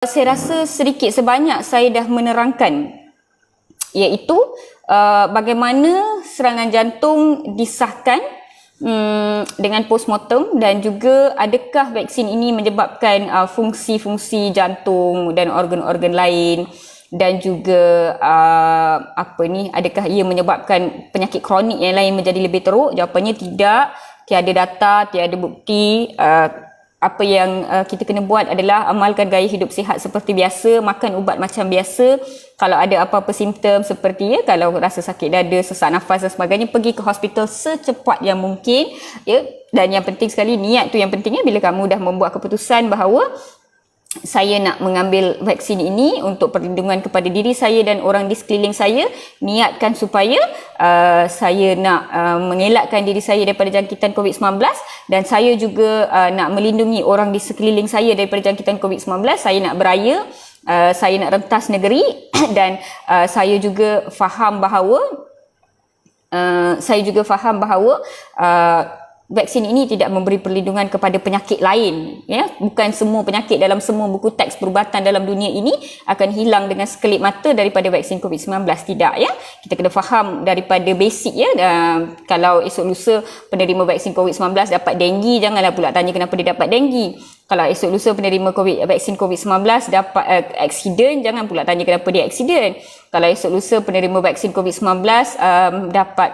Saya rasa sedikit sebanyak saya dah menerangkan, iaitu bagaimana serangan jantung disahkan dengan postmortem, dan juga adakah vaksin ini menyebabkan fungsi-fungsi jantung dan organ-organ lain, dan juga adakah ia menyebabkan penyakit kronik yang lain menjadi lebih teruk. Jawapannya tidak, tiada data, tiada bukti. Apa yang kita kena buat adalah amalkan gaya hidup sihat seperti biasa, makan ubat macam biasa. Kalau ada apa-apa simptom seperti kalau rasa sakit dada, sesak nafas dan sebagainya, pergi ke hospital secepat yang mungkin, ya. Dan yang penting sekali, niat tu yang pentingnya. Bila kamu dah membuat keputusan bahawa saya nak mengambil vaksin ini untuk perlindungan kepada diri saya dan orang di sekeliling saya, niatkan supaya saya nak mengelakkan diri saya daripada jangkitan COVID-19, dan saya juga nak melindungi orang di sekeliling saya daripada jangkitan COVID-19. Saya nak beraya, saya nak rentas negeri dan saya juga faham bahawa vaksin ini tidak memberi perlindungan kepada penyakit lain, ya. Bukan semua penyakit dalam semua buku teks perubatan dalam dunia ini akan hilang dengan sekelip mata daripada vaksin COVID-19, tidak, ya. Kita kena faham daripada basic, ya. Kalau esok lusa penerima vaksin COVID-19 dapat denggi, janganlah pula tanya kenapa dia dapat denggi. Kalau esok lusa penerima vaksin COVID-19 dapat aksiden, jangan pula tanya kenapa dia aksiden. Kalau esok lusa penerima vaksin COVID-19 dapat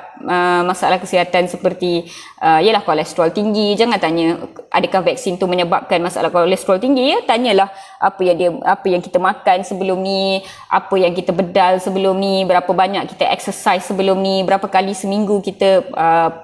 masalah kesihatan seperti ialah kolesterol tinggi, jangan tanya adakah vaksin tu menyebabkan masalah kolesterol tinggi, ya. Tanyalah apa yang kita makan sebelum ni, apa yang kita bedal sebelum ni, berapa banyak kita exercise sebelum ni, berapa kali seminggu kita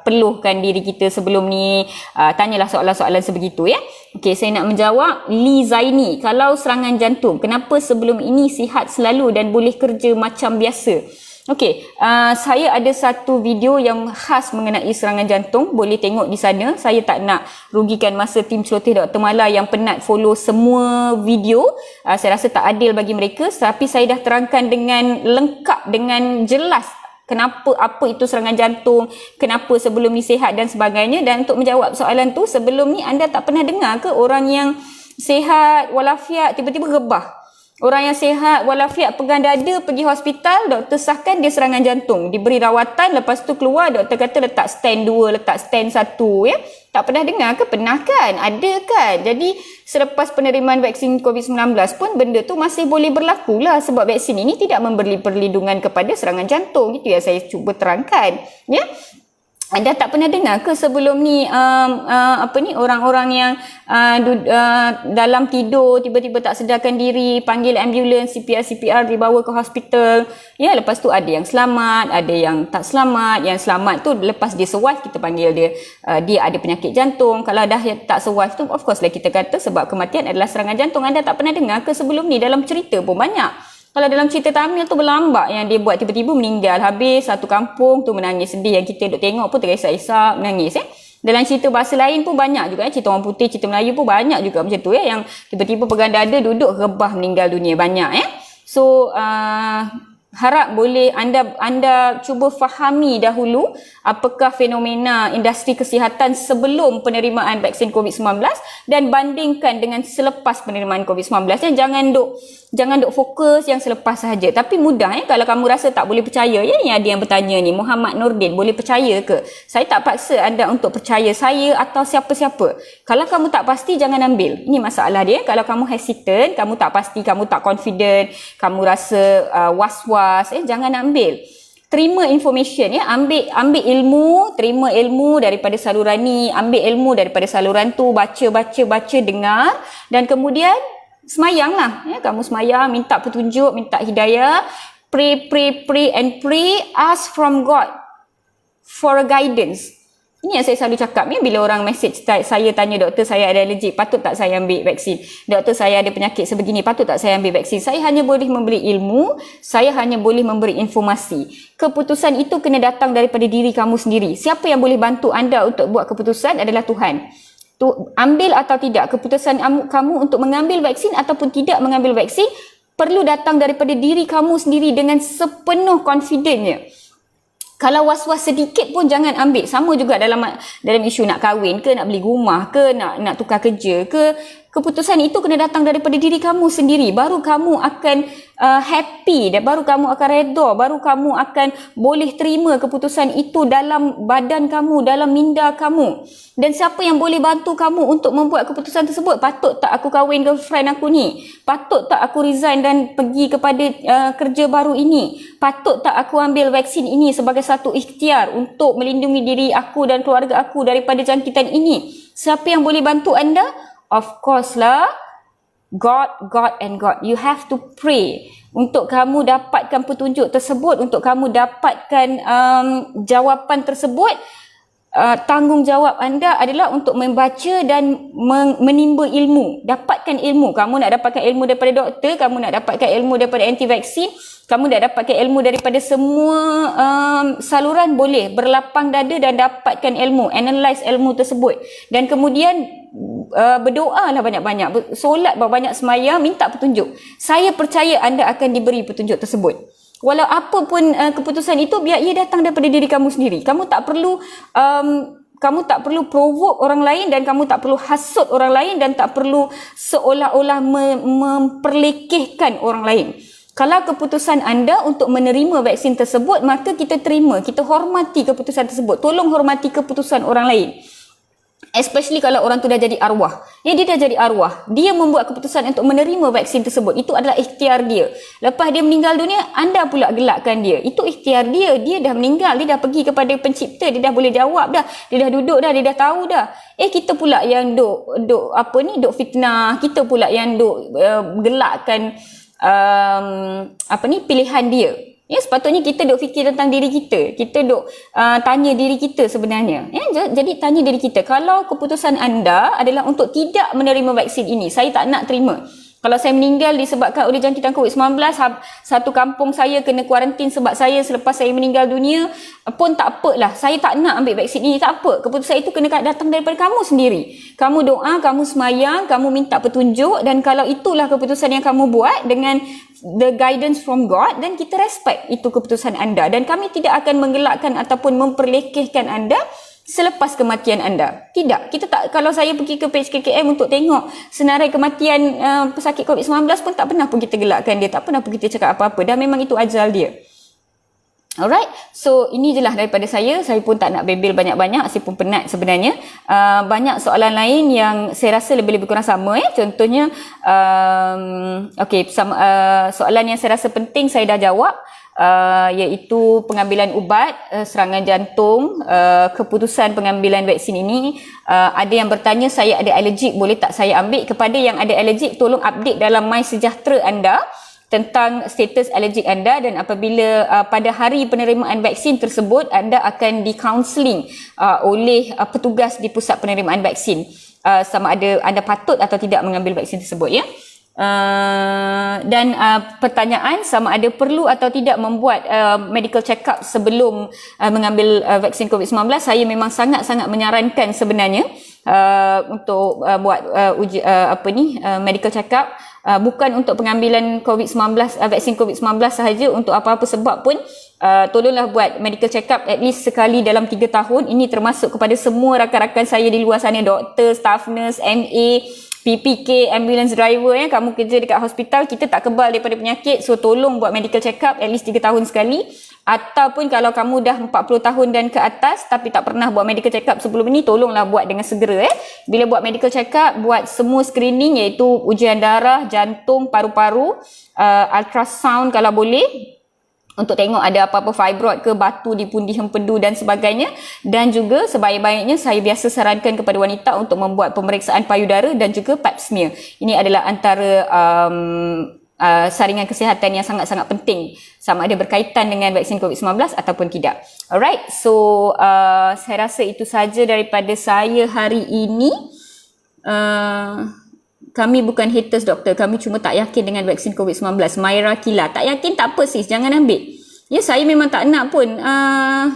peluhkan diri kita sebelum ni. Tanyalah soalan-soalan sebegitu, ya. Okey, saya nak menjawab Li Zaini. Kalau serangan jantung, kenapa sebelum ini sihat selalu dan boleh kerja macam biasa? Okey, saya ada satu video yang khas mengenai serangan jantung, boleh tengok di sana. Saya tak nak rugikan masa tim celoteh Dr. Mala yang penat follow semua video. Saya rasa tak adil bagi mereka, tapi saya dah terangkan dengan lengkap, dengan jelas kenapa, apa itu serangan jantung, kenapa sebelum ni sihat dan sebagainya. Dan untuk menjawab soalan tu, sebelum ni anda tak pernah dengar ke orang yang sihat walafiat tiba-tiba rebah? Orang yang sihat walafiat pegang dada, pergi hospital, doktor sahkan dia serangan jantung, diberi rawatan, lepas tu keluar doktor kata letak stand 2, letak stand 1, ya. Tak pernah dengar ke? Pernah kan? Ada kan? Jadi selepas penerimaan vaksin COVID-19 pun benda tu masih boleh berlaku lah, sebab vaksin ini tidak memberi perlindungan kepada serangan jantung. Itu yang saya cuba terangkan, ya. Anda tak pernah dengar ke sebelum ni orang-orang yang dalam tidur tiba-tiba tak sedarkan diri, panggil ambulans, CPR dibawa ke hospital, ya. Lepas tu ada yang selamat, ada yang tak selamat. Yang selamat tu lepas dia survive, kita panggil dia ada penyakit jantung. Kalau dah tak survive tu, of course lah kita kata sebab kematian adalah serangan jantung. Anda tak pernah dengar ke sebelum ni? Dalam cerita pun banyak. Kalau dalam cerita Tamil tu berlambak yang dia buat tiba-tiba meninggal, habis satu kampung tu menangis sedih, yang kita duk tengok pun terisak-isak menangis, ya. Dalam cerita bahasa lain pun banyak juga, cerita orang putih, cerita Melayu pun banyak juga macam tu, ya, yang tiba-tiba pegang dada, duduk rebah, meninggal dunia, banyak, ya. So harap boleh anda cuba fahami dahulu apakah fenomena industri kesihatan sebelum penerimaan vaksin COVID-19 dan bandingkan dengan selepas penerimaan COVID-19. Jangan duk fokus yang selepas sahaja. Tapi mudah, ya, kalau kamu rasa tak boleh percaya, ya, yang ada yang bertanya ni, Muhammad Nordin, boleh percaya ke? Saya tak paksa anda untuk percaya saya atau siapa-siapa. Kalau kamu tak pasti, jangan ambil. Ini masalah dia. Kalau kamu hesitant, kamu tak pasti, kamu tak confident, kamu rasa was-was, jangan ambil. Terima information, ya. Ambil ilmu, terima ilmu daripada saluran ni, ambil ilmu daripada saluran tu, baca, dengar, dan kemudian semayanglah, ya. Kamu semayang, minta petunjuk, minta hidayah, pray and pray, ask from God for a guidance. Ini yang saya selalu cakap, ya. Bila orang message saya, tanya, doktor saya ada allergic, patut tak saya ambil vaksin? Doktor saya ada penyakit sebegini, patut tak saya ambil vaksin? Saya hanya boleh memberi ilmu, saya hanya boleh memberi informasi. Keputusan itu kena datang daripada diri kamu sendiri. Siapa yang boleh bantu anda untuk buat keputusan adalah Tuhan. Ambil atau tidak keputusan kamu untuk mengambil vaksin ataupun tidak mengambil vaksin perlu datang daripada diri kamu sendiri dengan sepenuh confidence-nya. Kalau was-was sedikit pun jangan ambil. Sama juga dalam isu nak kahwin ke, nak beli rumah ke, nak tukar kerja ke. keputusan itu kena datang daripada diri kamu sendiri. Baru kamu akan happy, dan baru kamu akan redha, baru kamu akan boleh terima keputusan itu dalam badan kamu, dalam minda kamu. Dan siapa yang boleh bantu kamu untuk membuat keputusan tersebut? Patut tak aku kahwin girlfriend aku ni? Patut tak aku resign dan pergi kepada kerja baru ini? Patut tak aku ambil vaksin ini sebagai satu ikhtiar untuk melindungi diri aku dan keluarga aku daripada jangkitan ini? Siapa yang boleh bantu anda? Of course lah, God, God and God. You have to pray untuk kamu dapatkan petunjuk tersebut, untuk kamu dapatkan jawapan tersebut. Tanggungjawab anda adalah untuk membaca dan menimba ilmu. Dapatkan ilmu. Kamu nak dapatkan ilmu daripada doktor, kamu nak dapatkan ilmu daripada anti-vaksin, kamu nak dapatkan ilmu daripada semua saluran, boleh berlapang dada dan dapatkan ilmu, analyse ilmu tersebut. Dan kemudian berdoa lah banyak-banyak, solat banyak, semayang, minta petunjuk. Saya percaya anda akan diberi petunjuk tersebut. Walau apa pun keputusan itu, biar ia datang daripada diri kamu sendiri. Kamu tak perlu provoke orang lain, dan kamu tak perlu hasut orang lain, dan tak perlu seolah-olah memperlekehkan orang lain. Kalau keputusan anda untuk menerima vaksin tersebut, maka kita terima, kita hormati keputusan tersebut. Tolong hormati keputusan orang lain. Especially kalau orang tu dah jadi arwah. Dia dah jadi arwah. Dia membuat keputusan untuk menerima vaksin tersebut. Itu adalah ikhtiar dia. Lepas dia meninggal dunia, anda pula gelakkan dia. Itu ikhtiar dia. Dia dah meninggal. Dia dah pergi kepada pencipta. Dia dah boleh jawab dah. Dia dah duduk dah. Dia dah tahu dah. Kita pula yang duk fitnah. Kita pula yang gelakkan pilihan dia. Ya, sepatutnya kita duk fikir tentang diri kita. Kita duk tanya diri kita sebenarnya. Ya, jadi tanya diri kita, kalau keputusan anda adalah untuk tidak menerima vaksin ini, saya tak nak terima. Kalau saya meninggal disebabkan oleh jangkitan COVID-19, satu kampung saya kena kuarantin sebab saya selepas saya meninggal dunia, pun tak apalah. Saya tak nak ambil vaksin ini, tak apa. Keputusan itu kena datang daripada kamu sendiri. Kamu doa, kamu semayang, kamu minta petunjuk, dan kalau itulah keputusan yang kamu buat dengan the guidance from God, dan kita respect itu keputusan anda, dan kami tidak akan menggelakkan ataupun memperlekehkan anda selepas kematian anda. Tidak, kita tak. Kalau saya pergi ke page KKM untuk tengok senarai kematian pesakit COVID-19 pun tak pernah pun kita gelakkan dia, tak pernah pun kita cakap apa-apa, dah memang itu ajal dia. Alright, so ini je lah daripada saya. Saya pun tak nak bebel banyak-banyak, saya pun penat sebenarnya. Banyak soalan lain yang saya rasa lebih-lebih kurang sama. Contohnya, soalan yang saya rasa penting saya dah jawab, iaitu pengambilan ubat, serangan jantung, keputusan pengambilan vaksin ini. Ada yang bertanya, saya ada alergik, boleh tak saya ambil? Kepada yang ada alergik, tolong update dalam MySejahtera anda tentang status alergik anda, dan apabila pada hari penerimaan vaksin tersebut anda akan di-counselling oleh petugas di pusat penerimaan vaksin, sama ada anda patut atau tidak mengambil vaksin tersebut, ya. Dan pertanyaan sama ada perlu atau tidak membuat medical check up sebelum mengambil vaksin COVID-19, saya memang sangat-sangat menyarankan sebenarnya untuk buat medical check up. Bukan untuk pengambilan COVID-19, vaksin COVID-19 sahaja, untuk apa-apa sebab pun tolonglah buat medical check up at least sekali dalam 3 tahun. Ini termasuk kepada semua rakan-rakan saya di luar sana, doktor, staff nurse, MA, PPK, ambulance driver, ya. Kamu kerja dekat hospital, kita tak kebal daripada penyakit, so tolong buat medical check up at least 3 tahun sekali. Ataupun kalau kamu dah 40 tahun dan ke atas tapi tak pernah buat medical check up sebelum ini, tolonglah buat dengan segera. Bila buat medical check up, buat semua screening, iaitu ujian darah, jantung, paru-paru, ultrasound kalau boleh, untuk tengok ada apa-apa fibroid ke, batu di pundi hempedu dan sebagainya. Dan juga sebaik-baiknya saya biasa sarankan kepada wanita untuk membuat pemeriksaan payudara dan juga pap smear. Ini adalah antara saringan kesihatan yang sangat-sangat penting, sama ada berkaitan dengan vaksin COVID-19 ataupun tidak. Alright, so saya rasa itu saja daripada saya hari ini. Kami bukan haters doktor, kami cuma tak yakin dengan vaksin COVID-19. Maira Kila, tak yakin tak apa sis, jangan ambil. Ya, saya memang tak nak pun.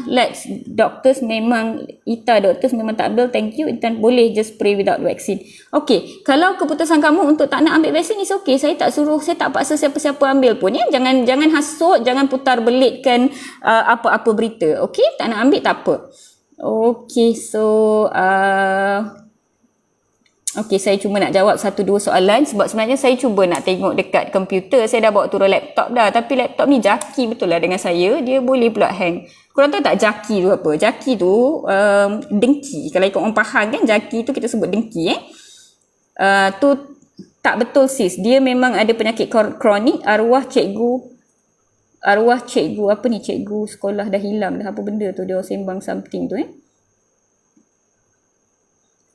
Let's doctors memang, doctors memang tak ambil, thank you. Dan boleh just pray without vaccine. Okay, kalau keputusan kamu untuk tak nak ambil vaksin is okay. Saya tak suruh, saya tak paksa siapa-siapa ambil pun, ya. Jangan hasut, jangan putar belitkan apa-apa berita. Okay, tak nak ambil tak apa. Okay, so Okey, saya cuma nak jawab satu dua soalan sebab sebenarnya saya cuba nak tengok dekat komputer. Saya dah bawa turun laptop dah, tapi laptop ni jaki betul lah dengan saya. Dia boleh pula hang. Korang tahu tak jaki tu apa? Jaki tu dengki. Kalau ikut orang Pahang kan, jaki tu kita sebut dengki tu tak betul sis. Dia memang ada penyakit kronik. Arwah cikgu apa ni, cikgu sekolah dah hilang dah, apa benda tu dia sembang something tu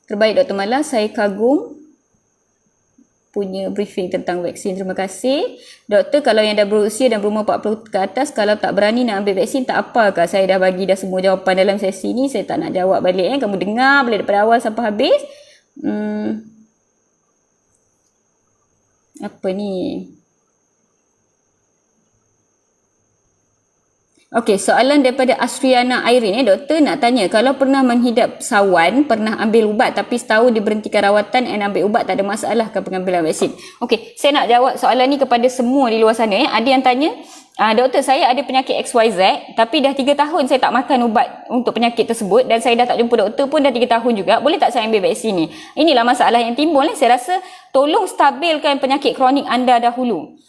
Terbaik Dr. Mala, saya kagum punya briefing tentang vaksin. Terima kasih. Doktor, kalau yang dah berusia dan berumur 40 ke atas, kalau tak berani nak ambil vaksin, tak apakah? Saya dah bagi dah semua jawapan dalam sesi ni. Saya tak nak jawab balik. Kamu dengar balik daripada awal sampai habis. Apa ni? Okey, soalan daripada Asriana Irene. Doktor nak tanya, kalau pernah menghidap sawan, pernah ambil ubat tapi setahun diberhentikan rawatan dan ambil ubat, tak ada masalah ke pengambilan vaksin? Okey, saya nak jawab soalan ni kepada semua di luar sana. Ada yang tanya, doktor saya ada penyakit XYZ tapi dah 3 tahun saya tak makan ubat untuk penyakit tersebut dan saya dah tak jumpa doktor pun dah 3 tahun juga. Boleh tak saya ambil vaksin ni? Inilah masalah yang timbul. Saya rasa tolong stabilkan penyakit kronik anda dahulu.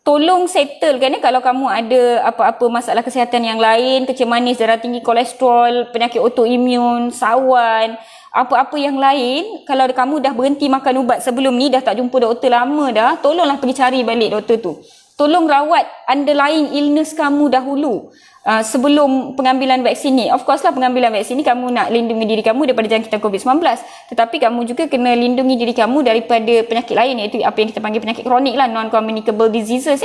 Tolong settlekan kalau kamu ada apa-apa masalah kesihatan yang lain, kecil manis, darah tinggi, kolesterol, penyakit autoimun, sawan, apa-apa yang lain. Kalau kamu dah berhenti makan ubat sebelum ni, dah tak jumpa doktor lama dah, tolonglah pergi cari balik doktor tu. Tolong rawat underlying illness kamu dahulu sebelum pengambilan vaksin ni. Of course lah, pengambilan vaksin ni kamu nak lindungi diri kamu daripada jangkitan COVID-19, tetapi kamu juga kena lindungi diri kamu daripada penyakit lain, iaitu apa yang kita panggil penyakit kronik lah, non-communicable diseases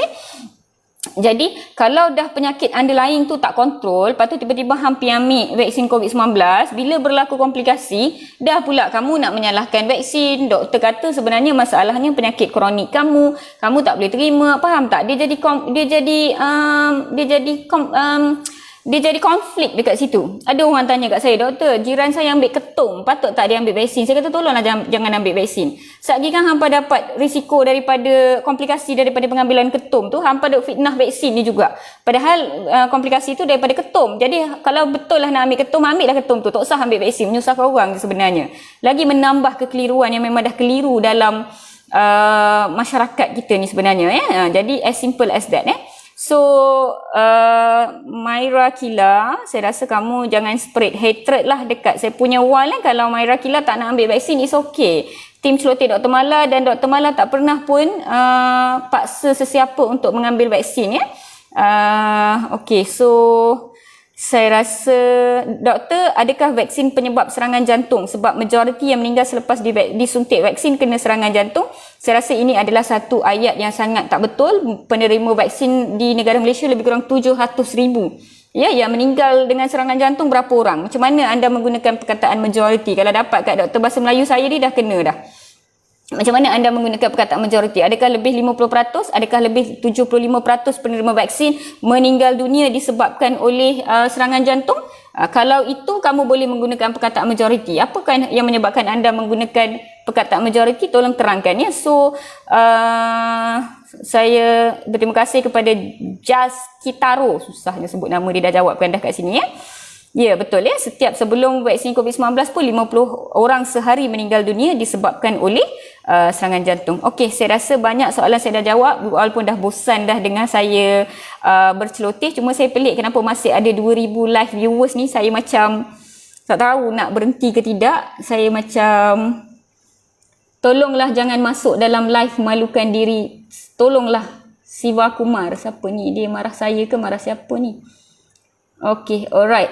Jadi kalau dah penyakit underlying tu tak kontrol, lepas tu tiba-tiba hampir ambil vaksin COVID-19, bila berlaku komplikasi, dah pula kamu nak menyalahkan vaksin. Doktor kata sebenarnya masalahnya penyakit kronik kamu tak boleh terima, faham tak? Dia jadi konflik dekat situ. Ada orang tanya kat saya, doktor, jiran saya ambil ketum, patut tak dia ambil vaksin? Saya kata tolonglah jangan ambil vaksin. Satgi kan hampa dapat risiko daripada komplikasi daripada pengambilan ketum tu, hampa duk fitnah vaksin ni juga. Padahal komplikasi tu daripada ketum. Jadi kalau betul lah nak ambil ketum, ambil lah ketum tu. Tak usah ambil vaksin, menyusahkan orang sebenarnya. Lagi menambah kekeliruan yang memang dah keliru dalam masyarakat kita ni sebenarnya. Jadi as simple as that. So, Myra Kila, saya rasa kamu jangan spread hatred lah dekat saya punya wall Kalau Myra Kila tak nak ambil vaksin, it's okay. Tim celoteh Dr. Mala dan Dr. Mala tak pernah pun paksa sesiapa untuk mengambil vaksin Okay, so saya rasa, doktor, adakah vaksin penyebab serangan jantung? Sebab majoriti yang meninggal selepas disuntik vaksin kena serangan jantung. Saya rasa ini adalah satu ayat yang sangat tak betul. Penerima vaksin di negara Malaysia lebih kurang 700,000. Yang meninggal dengan serangan jantung berapa orang? Macam mana anda menggunakan perkataan majoriti? Kalau dapat kat doktor bahasa Melayu saya ni dah kena dah. Macam mana anda menggunakan perkataan majoriti? Adakah lebih 50%? Adakah lebih 75% penerima vaksin meninggal dunia disebabkan oleh serangan jantung? Kalau itu kamu boleh menggunakan perkataan majoriti. Apakah yang menyebabkan anda menggunakan perkataan majoriti? Tolong terangkan So, saya berterima kasih kepada Jas Kitaro. Susahnya sebut nama dia, dah jawabkan dah kat sini Ya, betul Setiap sebelum vaksin COVID-19 pun 50 orang sehari meninggal dunia disebabkan oleh serangan jantung. Okey, saya rasa banyak soalan saya dah jawab. Walaupun dah bosan dah dengar saya berceloteh. Cuma saya pelik kenapa masih ada 2,000 live viewers ni. Saya macam tak tahu nak berhenti ke tidak. Saya macam, tolonglah jangan masuk dalam live malukan diri. Tolonglah. Siva Kumar, siapa ni? Dia marah saya ke marah siapa ni? Okay, alright.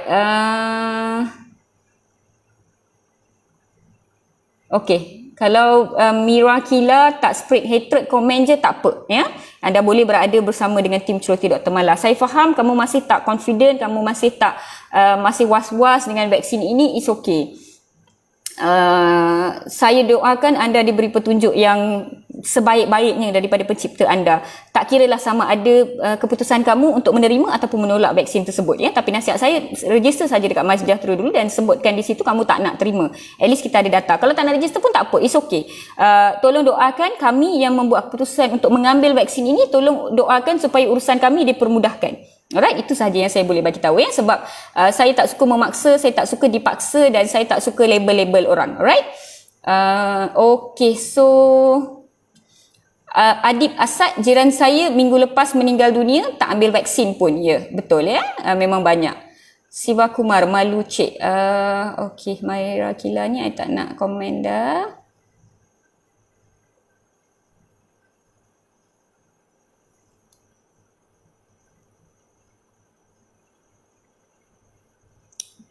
Okay, kalau Mira Kila tak spread hatred, komen je tak apa. Anda boleh berada bersama dengan tim celoteh Dr. Mala. Saya faham kamu masih tak confident, kamu masih tak masih was-was dengan vaksin ini, it's okay. Saya doakan anda diberi petunjuk yang sebaik-baiknya daripada pencipta anda. Tak kiralah sama ada keputusan kamu untuk menerima ataupun menolak vaksin tersebut Tapi nasihat saya, register saja dekat MySejahtera dulu dan sebutkan di situ kamu tak nak terima. At least kita ada data. Kalau tak nak register pun tak apa, it's okay. Tolong doakan kami yang membuat keputusan untuk mengambil vaksin ini, tolong doakan supaya urusan kami dipermudahkan. Alright, itu sahaja yang saya boleh bagi tahu sebab saya tak suka memaksa, saya tak suka dipaksa dan saya tak suka label-label orang. Alright? Okay, so Adib Asad, jiran saya minggu lepas meninggal dunia, tak ambil vaksin pun. Ya, betul ya. Memang banyak. Siva Kumar, malu cik. Okay, Maira Kila ni I tak nak komen dah.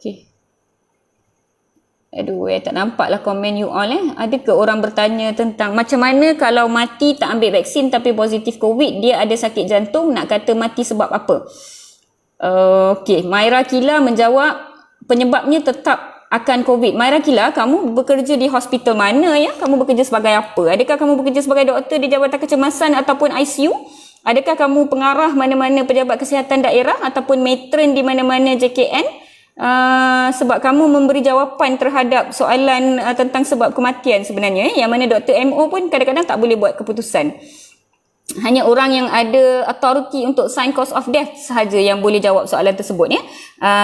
Okay. Aduh, tak nampak lah komen you all Ada ke orang bertanya tentang macam mana kalau mati tak ambil vaksin tapi positif COVID, dia ada sakit jantung, nak kata mati sebab apa? Okay, Maira Kila menjawab penyebabnya tetap akan COVID. Maira Kila, kamu bekerja di hospital mana ya? Kamu bekerja sebagai apa? Adakah kamu bekerja sebagai doktor di Jabatan Kecemasan ataupun ICU? Adakah kamu pengarah mana-mana pejabat kesihatan daerah ataupun matron di mana-mana JKN? Sebab kamu memberi jawapan terhadap soalan tentang sebab kematian sebenarnya yang mana Dr. MO pun kadang-kadang tak boleh buat keputusan. Hanya orang yang ada authority untuk sign cause of death sahaja yang boleh jawab soalan tersebut ya.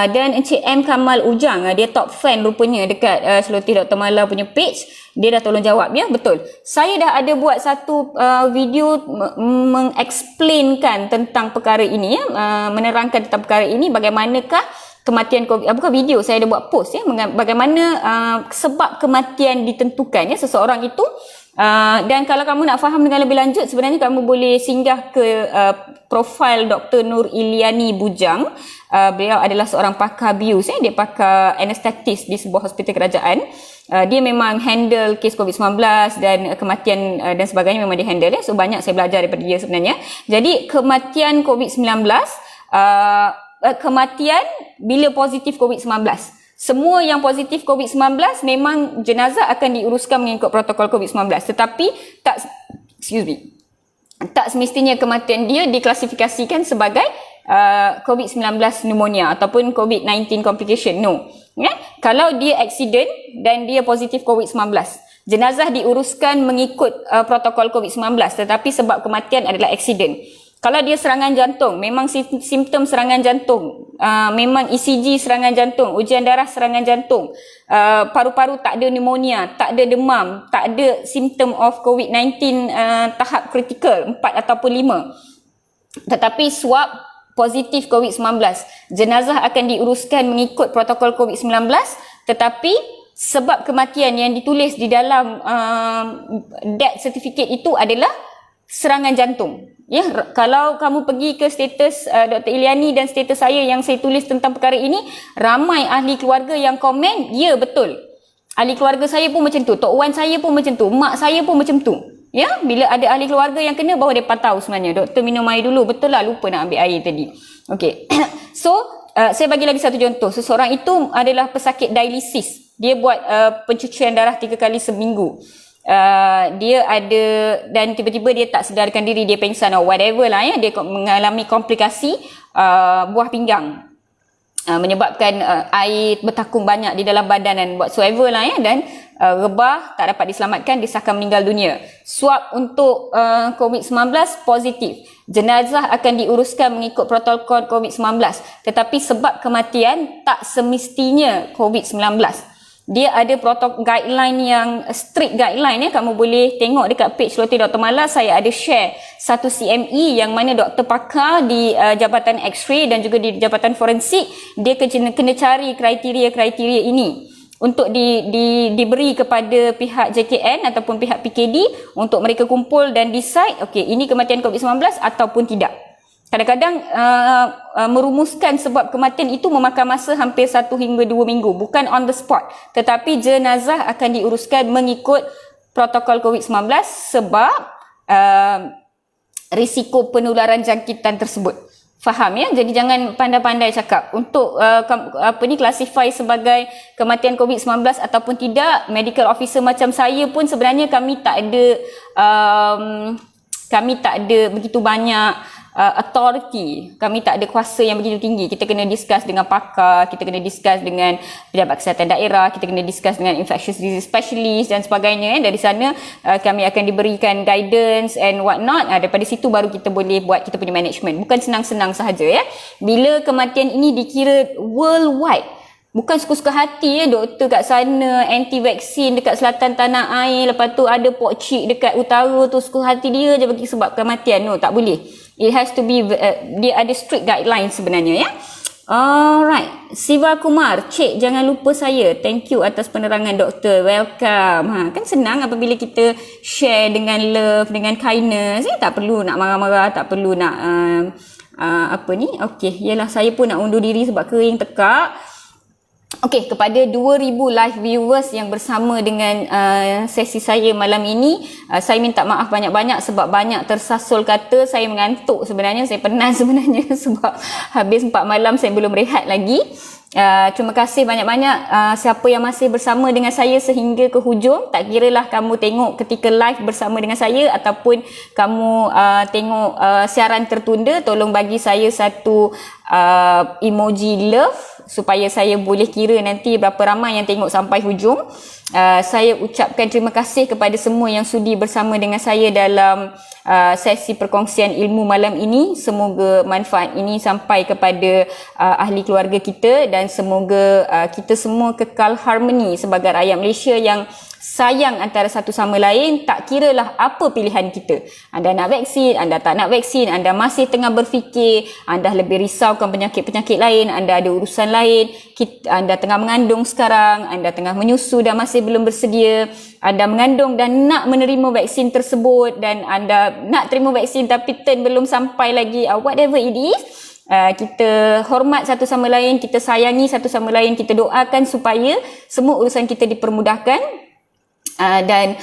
Dan Encik M Kamal Ujang, dia top fan rupanya dekat Celoteh Dr. Mala punya page. Dia dah tolong jawab ya, betul. Saya dah ada buat satu video mengexplainkan tentang perkara ini ya, menerangkan tentang perkara ini, bagaimanakah kematian COVID, bukan video, saya ada buat post ya, bagaimana sebab kematian ditentukan ya seseorang itu. Dan kalau kamu nak faham dengan lebih lanjut, sebenarnya kamu boleh singgah ke profil Dr. Nur Iliani Bujang. Beliau adalah seorang pakar bius dia pakar anesthetis di sebuah hospital kerajaan. Dia memang handle kes COVID-19 dan kematian dan sebagainya, memang dia handle so banyak saya belajar daripada dia sebenarnya. Jadi kematian COVID-19, kematian bila positif COVID-19. Semua yang positif COVID-19 memang jenazah akan diuruskan mengikut protokol COVID-19. Tetapi tak semestinya kematian dia diklasifikasikan sebagai COVID-19 pneumonia ataupun COVID-19 complication. No. Ya? Kalau dia accident dan dia positif COVID-19, jenazah diuruskan mengikut protokol COVID-19, tetapi sebab kematian adalah accident. Kalau dia serangan jantung, memang simptom serangan jantung, memang ECG serangan jantung, ujian darah serangan jantung, paru-paru tak ada pneumonia, tak ada demam, tak ada simptom of COVID-19 tahap kritikal 4 ataupun 5. Tetapi swab positif COVID-19, jenazah akan diuruskan mengikut protokol COVID-19, tetapi sebab kematian yang ditulis di dalam death certificate itu adalah serangan jantung. Ya, kalau kamu pergi ke status Dr. Iliani dan status saya yang saya tulis tentang perkara ini, ramai ahli keluarga yang komen, ya betul. Ahli keluarga saya pun macam tu, Tok Wan saya pun macam tu, mak saya pun macam tu. Ya, bila ada ahli keluarga yang kena, baru dia tahu sebenarnya, doktor minum air dulu, betul lah, lupa nak ambil air tadi. Okey. So, saya bagi lagi satu contoh. Seseorang itu adalah pesakit dialisis. Dia buat pencucian darah 3 kali seminggu. Dia ada, dan tiba-tiba dia tak sedarkan diri, dia pengsan or whatever lah ya, dia mengalami komplikasi buah pinggang, menyebabkan air bertakung banyak di dalam badan dan whatsoever lah ya, dan rebah, tak dapat diselamatkan, disahkan meninggal dunia. Swab untuk COVID-19 positif, jenazah akan diuruskan mengikut protokol COVID-19, tetapi sebab kematian tak semestinya COVID-19. Dia ada protokol guideline yang strict guideline ya. Kamu boleh tengok dekat page Celoteh Dr. Mala, saya ada share satu CME yang mana doktor pakar di Jabatan X-ray dan juga di Jabatan Forensik, dia kena cari kriteria-kriteria ini untuk diberi kepada pihak JKN ataupun pihak PKD untuk mereka kumpul dan decide, okey, ini kematian COVID-19 ataupun tidak. Kadang-kadang merumuskan sebab kematian itu memakan masa hampir 1 hingga 2 minggu, bukan on the spot, tetapi jenazah akan diuruskan mengikut protokol COVID-19 sebab risiko penularan jangkitan tersebut. Faham ya? Jadi jangan pandai-pandai cakap untuk classify sebagai kematian COVID-19 ataupun tidak. Medical officer macam saya pun sebenarnya kami tak ada begitu banyak authority, kami tak ada kuasa yang begitu tinggi. Kita kena discuss dengan pakar, kita kena discuss dengan pejabat kesihatan daerah, kita kena discuss dengan infectious disease specialist dan sebagainya. Dari sana kami akan diberikan guidance and what not. Daripada situ baru kita boleh buat kita punya management. Bukan senang-senang sahaja ya. Bila kematian ini dikira worldwide, bukan suka-suka hati doktor kat sana anti vaksin dekat selatan tanah air, lepas tu ada pokcik dekat utara tu suka hati dia je bagi sebab kematian. No, tak boleh. It has to be dia ada strict guidelines sebenarnya ya. Alright, Siva Kumar, cik jangan lupa saya. Thank you atas penerangan doktor. Welcome. Kan senang apabila kita share dengan love, dengan kindness. Tak perlu nak marah-marah, tak perlu nak apa ni? Okey, yalah saya pun nak undur diri sebab kering tekak. Okey, kepada 2,000 live viewers yang bersama dengan sesi saya malam ini, saya minta maaf banyak-banyak sebab banyak tersasul kata. Saya mengantuk sebenarnya, saya penat sebenarnya sebab habis 4 malam saya belum rehat lagi. Terima kasih banyak-banyak siapa yang masih bersama dengan saya sehingga ke hujung. Tak kiralah kamu tengok ketika live bersama dengan saya ataupun kamu tengok siaran tertunda, tolong bagi saya satu emoji love supaya saya boleh kira nanti berapa ramai yang tengok sampai hujung. Saya ucapkan terima kasih kepada semua yang sudi bersama dengan saya dalam sesi perkongsian ilmu malam ini. Semoga manfaat ini sampai kepada ahli keluarga kita dan semoga kita semua kekal harmoni sebagai rakyat Malaysia yang sayang antara satu sama lain, tak kiralah apa pilihan kita. Anda nak vaksin, anda tak nak vaksin, anda masih tengah berfikir, anda lebih risaukan penyakit-penyakit lain, anda ada urusan lain, anda tengah mengandung sekarang, anda tengah menyusu dan masih belum bersedia, anda mengandung dan nak menerima vaksin tersebut dan anda nak terima vaksin tapi turn belum sampai lagi, whatever it is. Kita hormat satu sama lain, kita sayangi satu sama lain, kita doakan supaya semua urusan kita dipermudahkan. Dan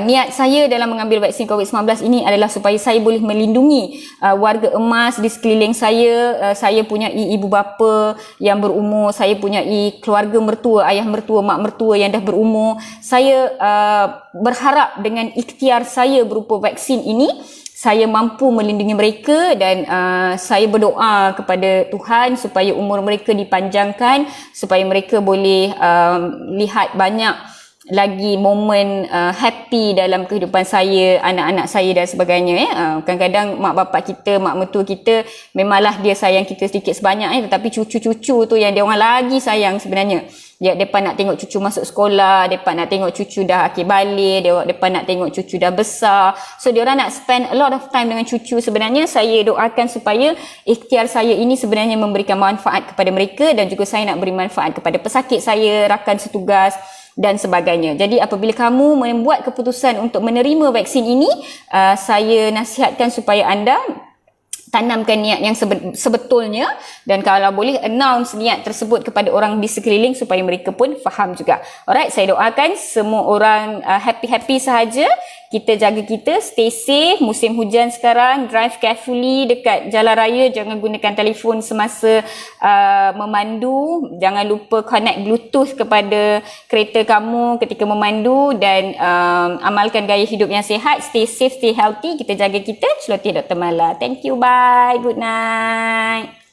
niat saya dalam mengambil vaksin COVID-19 ini adalah supaya saya boleh melindungi warga emas di sekeliling saya. Saya punya ibu bapa yang berumur, saya punya keluarga mertua, ayah mertua, mak mertua yang dah berumur. Saya berharap dengan ikhtiar saya berupa vaksin ini, saya mampu melindungi mereka dan saya berdoa kepada Tuhan supaya umur mereka dipanjangkan, supaya mereka boleh lihat banyak lagi momen happy dalam kehidupan saya, anak-anak saya dan sebagainya. Kadang-kadang mak bapak kita, mak mertua kita memanglah dia sayang kita sedikit sebanyak tetapi cucu-cucu tu yang dia orang lagi sayang sebenarnya. Depa nak tengok cucu masuk sekolah, depa nak tengok cucu dah akhir balik, depa nak tengok cucu dah besar. So diorang nak spend a lot of time dengan cucu. Sebenarnya saya doakan supaya ikhtiar saya ini sebenarnya memberikan manfaat kepada mereka dan juga saya nak beri manfaat kepada pesakit saya, rakan setugas dan sebagainya. Jadi apabila kamu membuat keputusan untuk menerima vaksin ini, saya nasihatkan supaya anda tanamkan niat yang sebetulnya dan kalau boleh announce niat tersebut kepada orang di sekeliling supaya mereka pun faham juga. Alright, saya doakan semua orang happy-happy sahaja. Kita jaga kita, stay safe. Musim hujan sekarang, drive carefully dekat jalan raya. Jangan gunakan telefon semasa memandu. Jangan lupa connect Bluetooth kepada kereta kamu ketika memandu dan amalkan gaya hidup yang sihat. Stay safe, stay healthy. Kita jaga kita. Celoteh Dr. Mala. Thank you, bye. Good night.